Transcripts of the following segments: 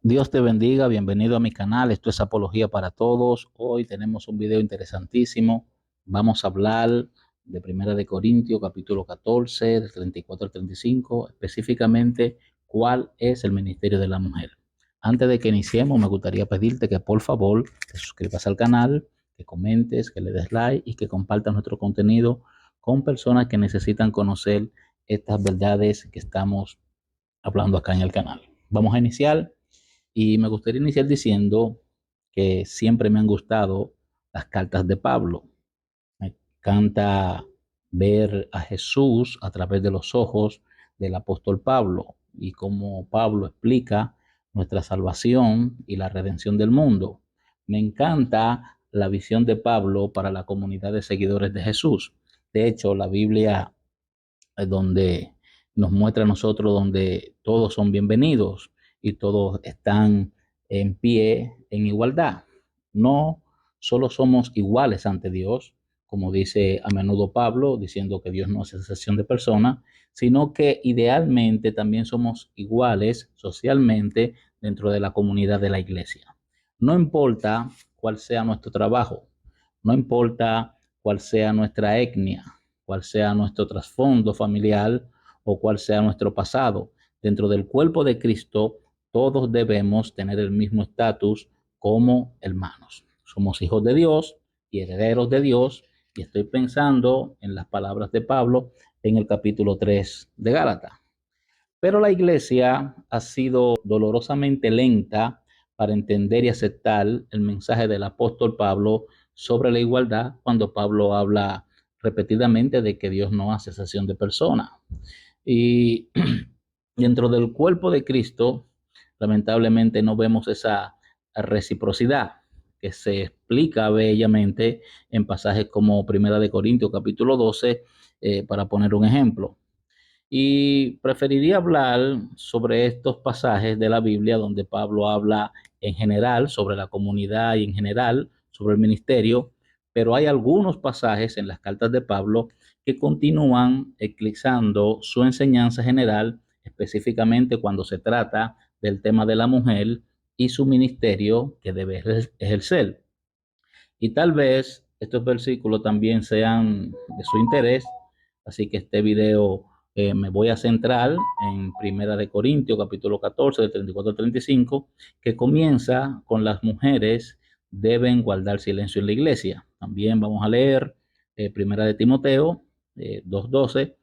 Dios te bendiga, bienvenido a mi canal, esto es Apología para Todos. Hoy tenemos un video interesantísimo. Vamos a hablar de Primera de Corintios, capítulo 14, del 34 al 35, específicamente cuál es el ministerio de la mujer. Antes de que iniciemos, me gustaría pedirte que por favor te suscribas al canal, que comentes, que le des like y que compartas nuestro contenido con personas que necesitan conocer estas verdades que estamos hablando acá en el canal. Vamos a iniciar. Y me gustaría iniciar diciendo que siempre me han gustado las cartas de Pablo. Me encanta ver a Jesús a través de los ojos del apóstol Pablo y cómo Pablo explica nuestra salvación y la redención del mundo. Me encanta la visión de Pablo para la comunidad de seguidores de Jesús. De hecho, la Biblia donde nos muestra a nosotros donde todos son bienvenidos y todos están en pie en igualdad. No solo somos iguales ante Dios, como dice a menudo Pablo, diciendo que Dios no hace excepción de personas, sino que idealmente también somos iguales socialmente dentro de la comunidad de la iglesia. No importa cuál sea nuestro trabajo, no importa cuál sea nuestra etnia, cuál sea nuestro trasfondo familiar o cuál sea nuestro pasado. Dentro del cuerpo de Cristo, todos debemos tener el mismo estatus como hermanos. Somos hijos de Dios y herederos de Dios, y estoy pensando en las palabras de Pablo en el capítulo 3 de Gálatas. Pero la iglesia ha sido dolorosamente lenta para entender y aceptar el mensaje del apóstol Pablo sobre la igualdad cuando Pablo habla repetidamente de que Dios no hace excepción de personas. Y dentro del cuerpo de Cristo, lamentablemente no vemos esa reciprocidad que se explica bellamente en pasajes como Primera de Corintios capítulo 12, para poner un ejemplo. Y preferiría hablar sobre estos pasajes de la Biblia donde Pablo habla en general sobre la comunidad y en general sobre el ministerio, pero hay algunos pasajes en las cartas de Pablo que continúan eclipsando su enseñanza general, específicamente cuando se trata del tema de la mujer y su ministerio que debe ejercer. Y tal vez estos versículos también sean de su interés, así que este video me voy a centrar en Primera de Corintios, capítulo 14, de 34 al 35, que comienza con las mujeres deben guardar silencio en la iglesia. También vamos a leer Primera de Timoteo 2:12,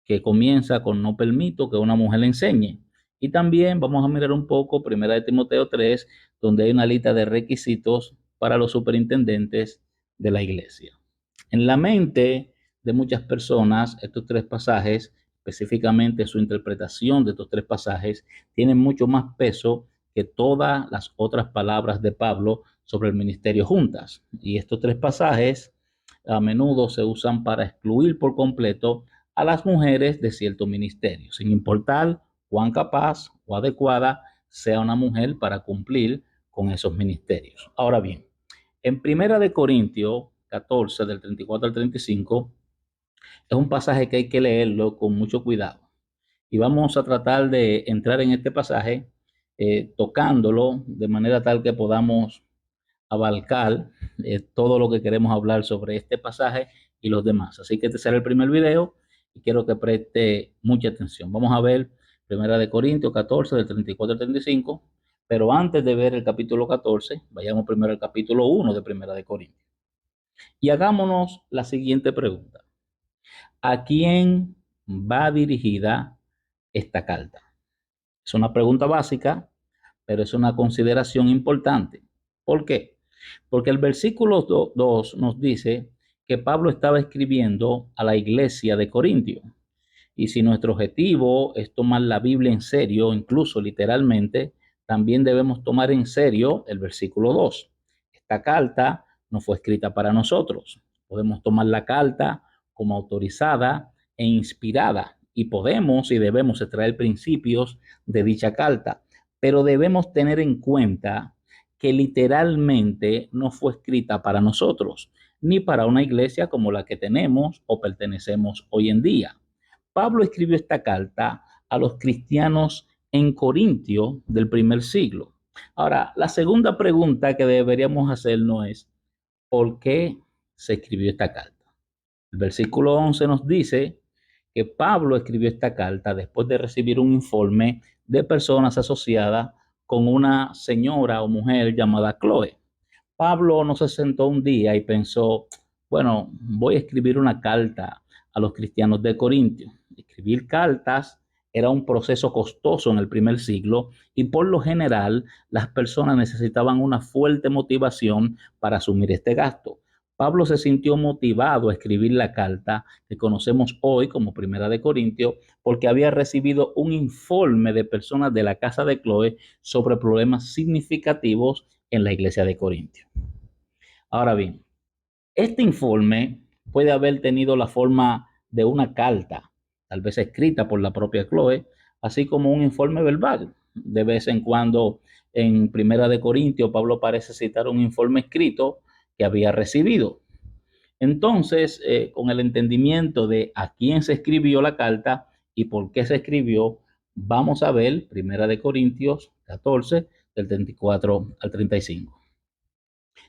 que comienza con no permito que una mujer le enseñe. Y también vamos a mirar un poco Primera de Timoteo 3, donde hay una lista de requisitos para los superintendentes de la iglesia. En la mente de muchas personas, estos tres pasajes, específicamente su interpretación de estos tres pasajes, tienen mucho más peso que todas las otras palabras de Pablo sobre el ministerio juntas. Y estos tres pasajes a menudo se usan para excluir por completo a las mujeres de cierto ministerio, sin importar cuán capaz o adecuada sea una mujer para cumplir con esos ministerios. Ahora bien, en Primera de Corintios 14, del 34 al 35, es un pasaje que hay que leerlo con mucho cuidado. Y vamos a tratar de entrar en este pasaje tocándolo de manera tal que podamos abarcar todo lo que queremos hablar sobre este pasaje y los demás. Así que este será el primer video y quiero que preste mucha atención. Vamos a ver Primera de Corintios 14, del 34 al 35, pero antes de ver el capítulo 14, vayamos primero al capítulo 1 de Primera de Corintios. Y hagámonos la siguiente pregunta. ¿A quién va dirigida esta carta? Es una pregunta básica, pero es una consideración importante. ¿Por qué? Porque el versículo 2 nos dice que Pablo estaba escribiendo a la iglesia de Corintio. Y si nuestro objetivo es tomar la Biblia en serio, incluso literalmente, también debemos tomar en serio el versículo 2. Esta carta no fue escrita para nosotros. Podemos tomar la carta como autorizada e inspirada y podemos y debemos extraer principios de dicha carta, pero debemos tener en cuenta que literalmente no fue escrita para nosotros, ni para una iglesia como la que tenemos o pertenecemos hoy en día. Pablo escribió esta carta a los cristianos en Corintio del primer siglo. Ahora, la segunda pregunta que deberíamos hacernos es, ¿por qué se escribió esta carta? El versículo 11 nos dice que Pablo escribió esta carta después de recibir un informe de personas asociadas con una señora o mujer llamada Chloe. Pablo no se sentó un día y pensó, bueno, voy a escribir una carta a los cristianos de Corintio. Escribir cartas era un proceso costoso en el primer siglo y por lo general las personas necesitaban una fuerte motivación para asumir este gasto. Pablo se sintió motivado a escribir la carta que conocemos hoy como Primera de Corintios porque había recibido un informe de personas de la casa de Chloe sobre problemas significativos en la iglesia de Corintios. Ahora bien, este informe puede haber tenido la forma de una carta, tal vez escrita por la propia Chloe, así como un informe verbal. De vez en cuando en Primera de Corintios, Pablo parece citar un informe escrito que había recibido. Entonces, con el entendimiento de a quién se escribió la carta y por qué se escribió, vamos a ver Primera de Corintios 14, del 34 al 35.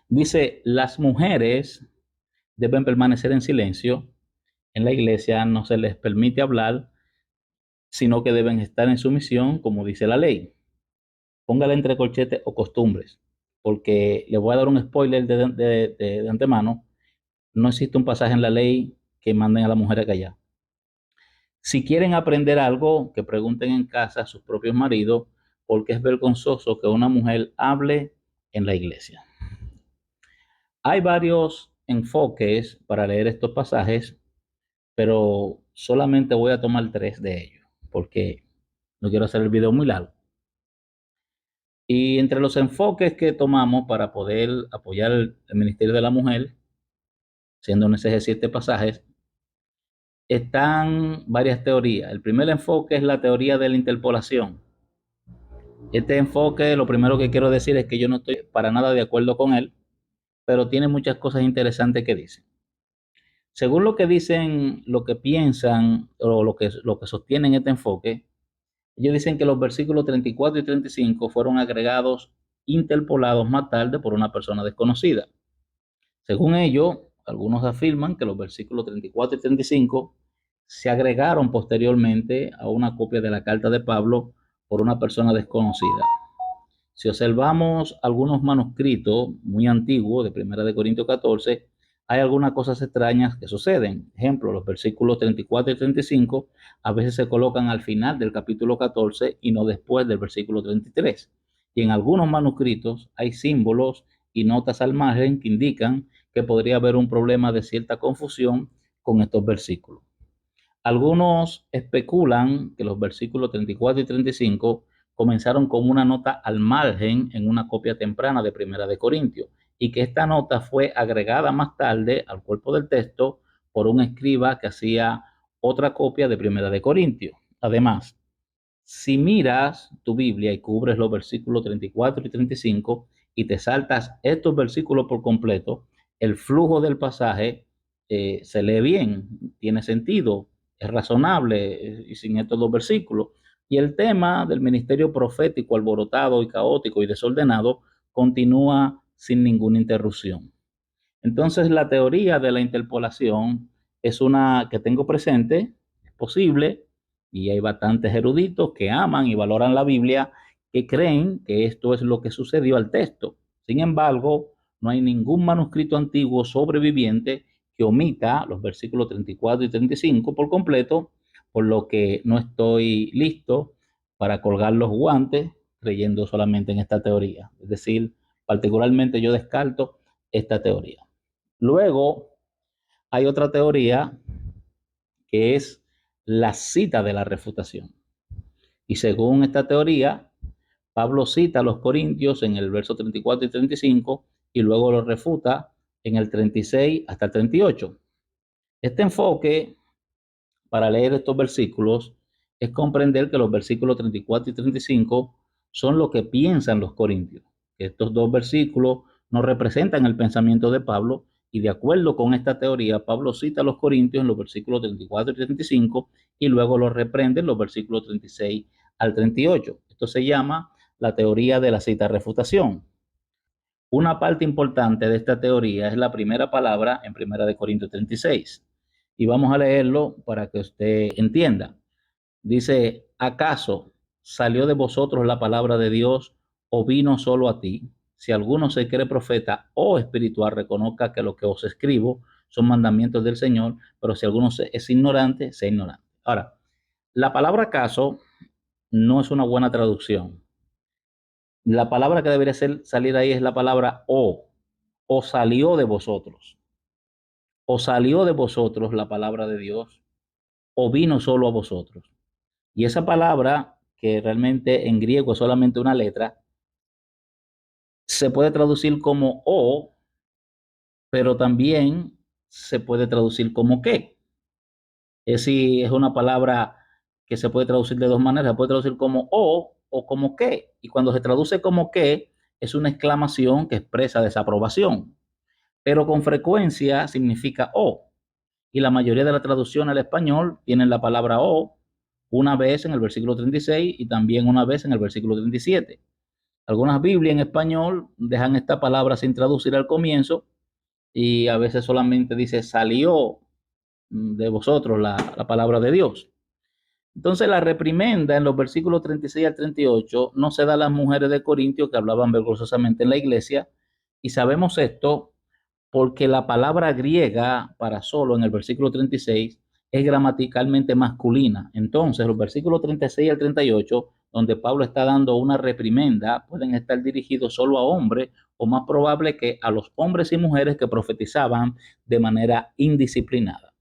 Dice, las mujeres deben permanecer en silencio. En la iglesia no se les permite hablar, sino que deben estar en sumisión, como dice la ley. Póngale entre corchetes o costumbres, porque le voy a dar un spoiler de antemano. No existe un pasaje en la ley que manden a la mujer a callar. Si quieren aprender algo, que pregunten en casa a sus propios maridos, porque es vergonzoso que una mujer hable en la iglesia. Hay varios enfoques para leer estos pasajes, pero solamente voy a tomar 3 de ellos, porque no quiero hacer el video muy largo. Y entre los enfoques que tomamos para poder apoyar el Ministerio de la Mujer, siendo necesario 7 pasajes, están varias teorías. El primer enfoque es la teoría de la interpolación. Este enfoque, lo primero que quiero decir es que yo no estoy para nada de acuerdo con él, pero tiene muchas cosas interesantes que dice. Según lo que dicen, lo que piensan o lo que sostienen este enfoque, ellos dicen que los versículos 34 y 35 fueron agregados, interpolados más tarde por una persona desconocida. Según ellos, algunos afirman que los versículos 34 y 35 se agregaron posteriormente a una copia de la carta de Pablo por una persona desconocida. Si observamos algunos manuscritos muy antiguos de Primera de Corintios 14, hay algunas cosas extrañas que suceden. Ejemplo, los versículos 34 y 35 a veces se colocan al final del capítulo 14 y no después del versículo 33. Y en algunos manuscritos hay símbolos y notas al margen que indican que podría haber un problema de cierta confusión con estos versículos. Algunos especulan que los versículos 34 y 35 comenzaron con una nota al margen en una copia temprana de Primera de Corintios y que esta nota fue agregada más tarde al cuerpo del texto por un escriba que hacía otra copia de Primera de Corintios. Además, si miras tu Biblia y cubres los versículos 34 y 35 y te saltas estos versículos por completo, el flujo del pasaje se lee bien, tiene sentido, es razonable y sin estos 2 versículos. Y el tema del ministerio profético alborotado y caótico y desordenado continúa sin ninguna interrupción. Entonces, la teoría de la interpolación es una que tengo presente, es posible, y hay bastantes eruditos que aman y valoran la Biblia, que creen que esto es lo que sucedió al texto. Sin embargo, no hay ningún manuscrito antiguo sobreviviente que omita los versículos 34 y 35 por completo, por lo que no estoy listo para colgar los guantes creyendo solamente en esta teoría. Es decir, particularmente yo descarto esta teoría. Luego hay otra teoría que es la cita de la refutación. Y según esta teoría, Pablo cita a los corintios en el verso 34 y 35 y luego lo refuta en el 36 hasta el 38. Este enfoque para leer estos versículos es comprender que los versículos 34 y 35 son lo que piensan los corintios. Estos 2 versículos no representan el pensamiento de Pablo y de acuerdo con esta teoría, Pablo cita a los corintios en los versículos 34 y 35 y luego los reprende en los versículos 36 al 38. Esto se llama la teoría de la cita-refutación. Una parte importante de esta teoría es la primera palabra en 1 Corintios 36. Y vamos a leerlo para que usted entienda. Dice, ¿acaso salió de vosotros la palabra de Dios o vino solo a ti? Si alguno se cree profeta o espiritual, reconozca que lo que os escribo son mandamientos del Señor, pero si alguno es ignorante, sea ignorante. Ahora, la palabra acaso no es una buena traducción. La palabra que debería salir ahí es la palabra o salió de vosotros, o salió de vosotros la palabra de Dios, o vino solo a vosotros. Y esa palabra, que realmente en griego es solamente una letra, se puede traducir como o, pero también se puede traducir como que. Es decir, es una palabra que se puede traducir de dos maneras. Se puede traducir como o como que. Y cuando se traduce como que, es una exclamación que expresa desaprobación. Pero con frecuencia significa o. Y la mayoría de la traducción al español tienen la palabra o una vez en el versículo 36 y también una vez en el versículo 37. Algunas Biblias en español dejan esta palabra sin traducir al comienzo y a veces solamente dice salió de vosotros la palabra de Dios. Entonces la reprimenda en los versículos 36 al 38 no se da a las mujeres de Corintio que hablaban vergonzosamente en la iglesia, y sabemos esto porque la palabra griega para solo en el versículo 36 es gramaticalmente masculina. Entonces, los versículos 36 al 38, donde Pablo está dando una reprimenda, pueden estar dirigidos solo a hombres o más probable que a los hombres y mujeres que profetizaban de manera indisciplinada.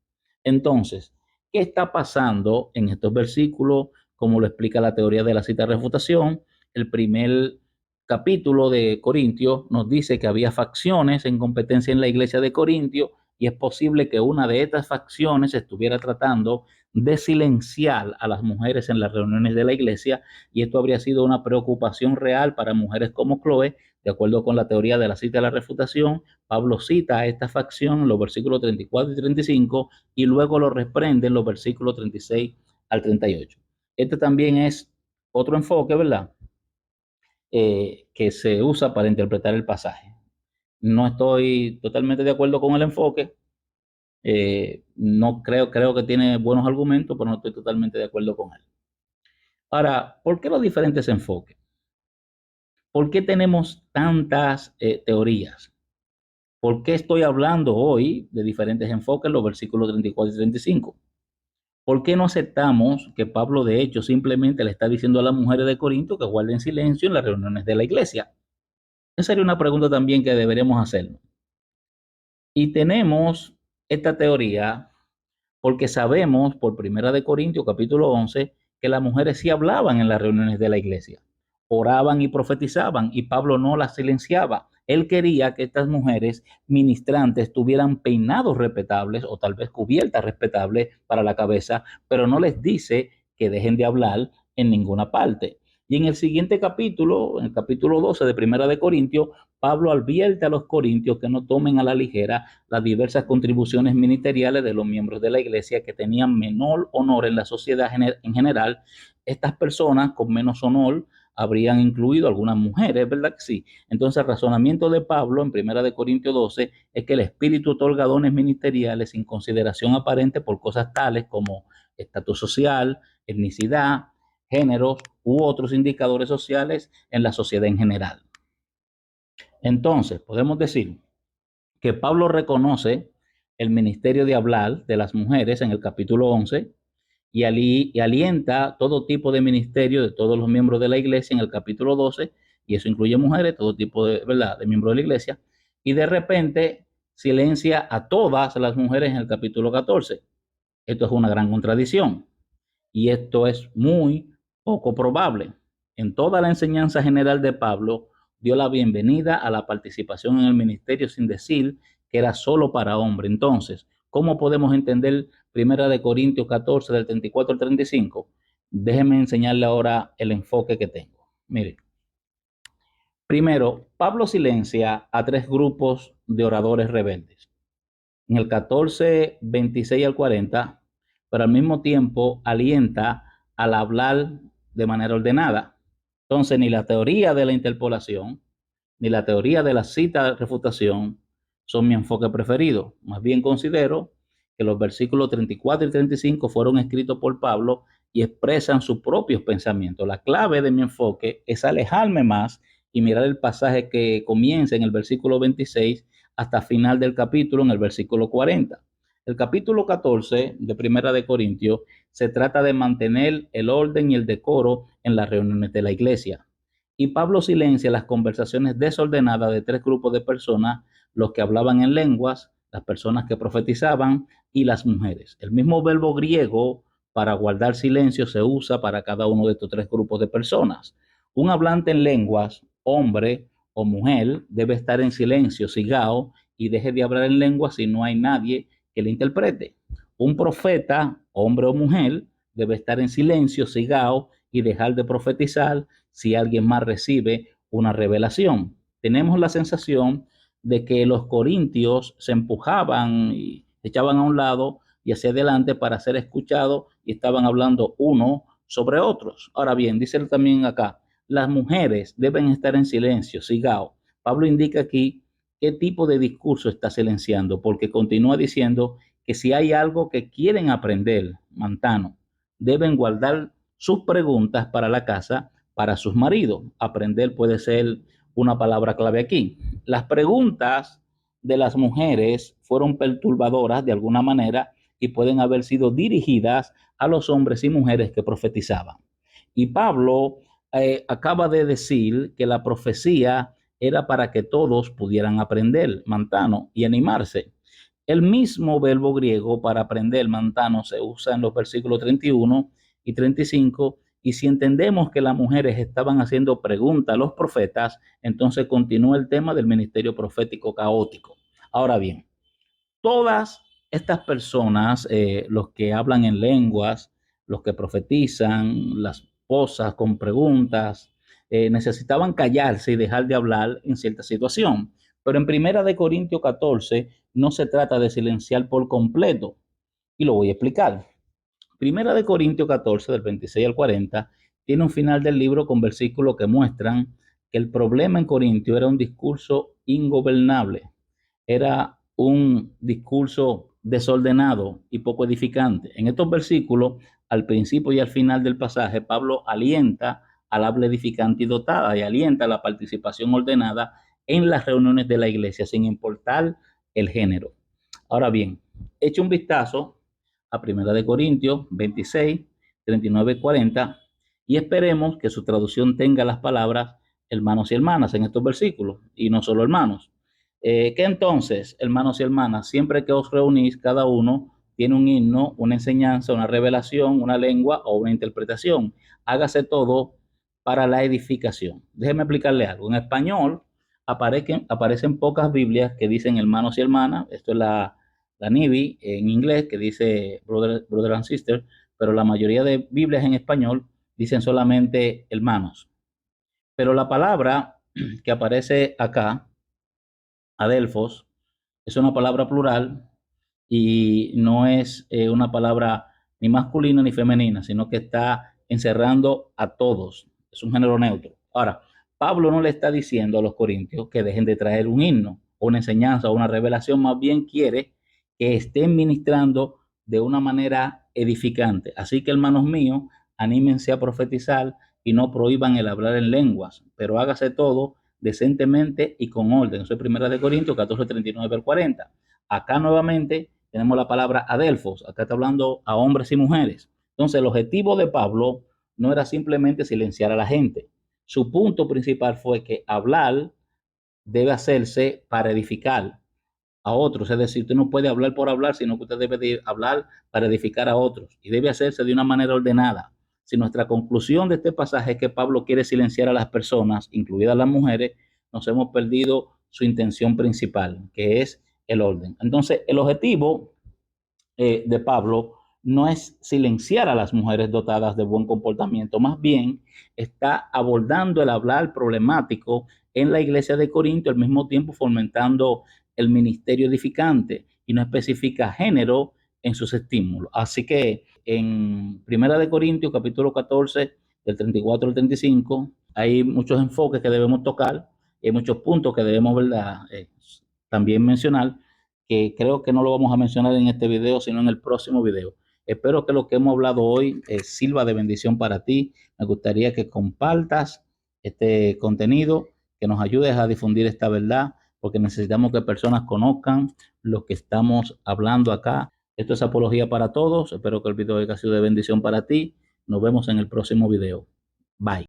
Entonces, ¿qué está pasando en estos versículos? Como lo explica la teoría de la cita-refutación, el primer capítulo de Corintios nos dice que había facciones en competencia en la iglesia de Corintio y es posible que una de estas facciones estuviera tratando de silenciar a las mujeres en las reuniones de la iglesia, y esto habría sido una preocupación real para mujeres como Chloe. De acuerdo con la teoría de la cita de la refutación, Pablo cita a esta facción en los versículos 34 y 35 y luego lo reprende en los versículos 36 al 38. Este también es otro enfoque, ¿verdad? Que se usa para interpretar el pasaje. No estoy totalmente de acuerdo con el enfoque. No creo que tiene buenos argumentos, pero no estoy totalmente de acuerdo con él. Ahora, ¿por qué los diferentes enfoques? ¿Por qué tenemos tantas teorías? ¿Por qué estoy hablando hoy de diferentes enfoques en los versículos 34 y 35? ¿Por qué no aceptamos que Pablo de hecho simplemente le está diciendo a las mujeres de Corinto que guarden silencio en las reuniones de la iglesia? Esa sería una pregunta también que deberemos hacernos. Y tenemos esta teoría porque sabemos por 1 capítulo 11 que las mujeres sí hablaban en las reuniones de la iglesia, oraban y profetizaban, y Pablo no las silenciaba. Él quería que estas mujeres ministrantes tuvieran peinados respetables o tal vez cubiertas respetables para la cabeza, pero no les dice que dejen de hablar en ninguna parte. Y en el siguiente capítulo, en el capítulo 12 de Corintios, Pablo advierte a los corintios que no tomen a la ligera las diversas contribuciones ministeriales de los miembros de la iglesia que tenían menor honor en la sociedad en general. Estas personas con menos honor habrían incluido algunas mujeres, ¿verdad que sí? Entonces el razonamiento de Pablo en 1 Corintios 12 es que el Espíritu otorga dones ministeriales sin consideración aparente por cosas tales como estatus social, etnicidad, géneros u otros indicadores sociales en la sociedad en general. Entonces, podemos decir que Pablo reconoce el ministerio de hablar de las mujeres en el capítulo 11 y alienta todo tipo de ministerio de todos los miembros de la iglesia en el capítulo 12, y eso incluye mujeres, todo tipo de, ¿verdad?, de miembros de la iglesia, y de repente silencia a todas las mujeres en el capítulo 14. Esto es una gran contradicción. Y esto es muy poco probable. En toda la enseñanza general de Pablo, dio la bienvenida a la participación en el ministerio sin decir que era solo para hombre. Entonces, ¿cómo podemos entender 1 Corintios 14, del 34 al 35? Déjenme enseñarle ahora el enfoque que tengo. Mire, primero, Pablo silencia a tres grupos de oradores rebeldes. En el 14, 26 al 40, pero al mismo tiempo alienta al hablar de manera ordenada. Entonces, ni la teoría de la interpolación, ni la teoría de la cita-refutación son mi enfoque preferido. Más bien considero que los versículos 34 y 35 fueron escritos por Pablo y expresan sus propios pensamientos. La clave de mi enfoque es alejarme más y mirar el pasaje que comienza en el versículo 26 hasta final del capítulo en el versículo 40. El capítulo 14 de Primera de Corintios se trata de mantener el orden y el decoro en las reuniones de la iglesia. Y Pablo silencia las conversaciones desordenadas de tres grupos de personas: los que hablaban en lenguas, las personas que profetizaban y las mujeres. El mismo verbo griego para guardar silencio se usa para cada uno de estos tres grupos de personas. Un hablante en lenguas, hombre o mujer, debe estar en silencio, sigao, y deje de hablar en lenguas si no hay nadie que le interprete. Un profeta, hombre o mujer, debe estar en silencio, sigao, y dejar de profetizar si alguien más recibe una revelación. Tenemos la sensación de que los corintios se empujaban y echaban a un lado y hacia adelante para ser escuchados y estaban hablando uno sobre otros. Ahora bien, dice también acá, las mujeres deben estar en silencio, sigao. Pablo indica aquí qué tipo de discurso está silenciando, porque continúa diciendo que si hay algo que quieren aprender, Mantano, deben guardar sus preguntas para la casa, para sus maridos. Aprender puede ser una palabra clave aquí. Las preguntas de las mujeres fueron perturbadoras de alguna manera y pueden haber sido dirigidas a los hombres y mujeres que profetizaban. Y Pablo acaba de decir que la profecía era para que todos pudieran aprender, Mantano, y animarse. El mismo verbo griego para aprender, Mantano, se usa en los versículos 31 y 35, y si entendemos que las mujeres estaban haciendo preguntas a los profetas, entonces continúa el tema del ministerio profético caótico. Ahora bien, todas estas personas, los que hablan en lenguas, los que profetizan, las posas con preguntas, necesitaban callarse y dejar de hablar en cierta situación. Pero en Primera de Corintios 14 no se trata de silenciar por completo, y lo voy a explicar. Primera de Corintios 14, del 26 al 40, tiene un final del libro con versículos que muestran que el problema en Corintio era un discurso ingobernable, era un discurso desordenado y poco edificante. En estos versículos, al principio y al final del pasaje, Pablo alienta al habla edificante y dotada y alienta la participación ordenada en las reuniones de la iglesia, sin importar el género. Ahora bien, eche un vistazo a Primera de Corintios 26, 39, 40, y esperemos que su traducción tenga las palabras hermanos y hermanas en estos versículos, y no solo hermanos. Que entonces, hermanos y hermanas, siempre que os reunís, cada uno tiene un himno, una enseñanza, una revelación, una lengua o una interpretación. Hágase todo para la edificación. Déjeme explicarle algo. En español aparecen pocas Biblias que dicen hermanos y hermanas. Esto es la NIBI en inglés, que dice brother and sister, pero la mayoría de Biblias en español dicen solamente hermanos. Pero la palabra que aparece acá, adelfos, es una palabra plural y no es una palabra ni masculina ni femenina, sino que está encerrando a todos. Es un género neutro. Ahora, Pablo no le está diciendo a los corintios que dejen de traer un himno, o una enseñanza o una revelación, más bien quiere que estén ministrando de una manera edificante. Así que, hermanos míos, anímense a profetizar y no prohíban el hablar en lenguas, pero hágase todo decentemente y con orden. Eso es Primera de Corintios 14, 39 al 40. Acá nuevamente tenemos la palabra adelfos. Acá está hablando a hombres y mujeres. Entonces, el objetivo de Pablo no era simplemente silenciar a la gente. Su punto principal fue que hablar debe hacerse para edificar a otros. Es decir, usted no puede hablar por hablar, sino que usted debe de hablar para edificar a otros y debe hacerse de una manera ordenada. Si nuestra conclusión de este pasaje es que Pablo quiere silenciar a las personas, incluidas las mujeres, nos hemos perdido su intención principal, que es el orden. Entonces, el objetivo de Pablo no es silenciar a las mujeres dotadas de buen comportamiento, más bien está abordando el hablar problemático en la iglesia de Corinto, al mismo tiempo fomentando el ministerio edificante, y no especifica género en sus estímulos. Así que en Primera de Corintios, capítulo 14, del 34 al 35, hay muchos enfoques que debemos tocar y hay muchos puntos que debemos, ¿verdad? También mencionar, que creo que no lo vamos a mencionar en este video, sino en el próximo video. Espero que lo que hemos hablado hoy sirva de bendición para ti. Me gustaría que compartas este contenido, que nos ayudes a difundir esta verdad, porque necesitamos que personas conozcan lo que estamos hablando acá. Esto es Apología para Todos. Espero que el video haya sido de bendición para ti. Nos vemos en el próximo video. Bye.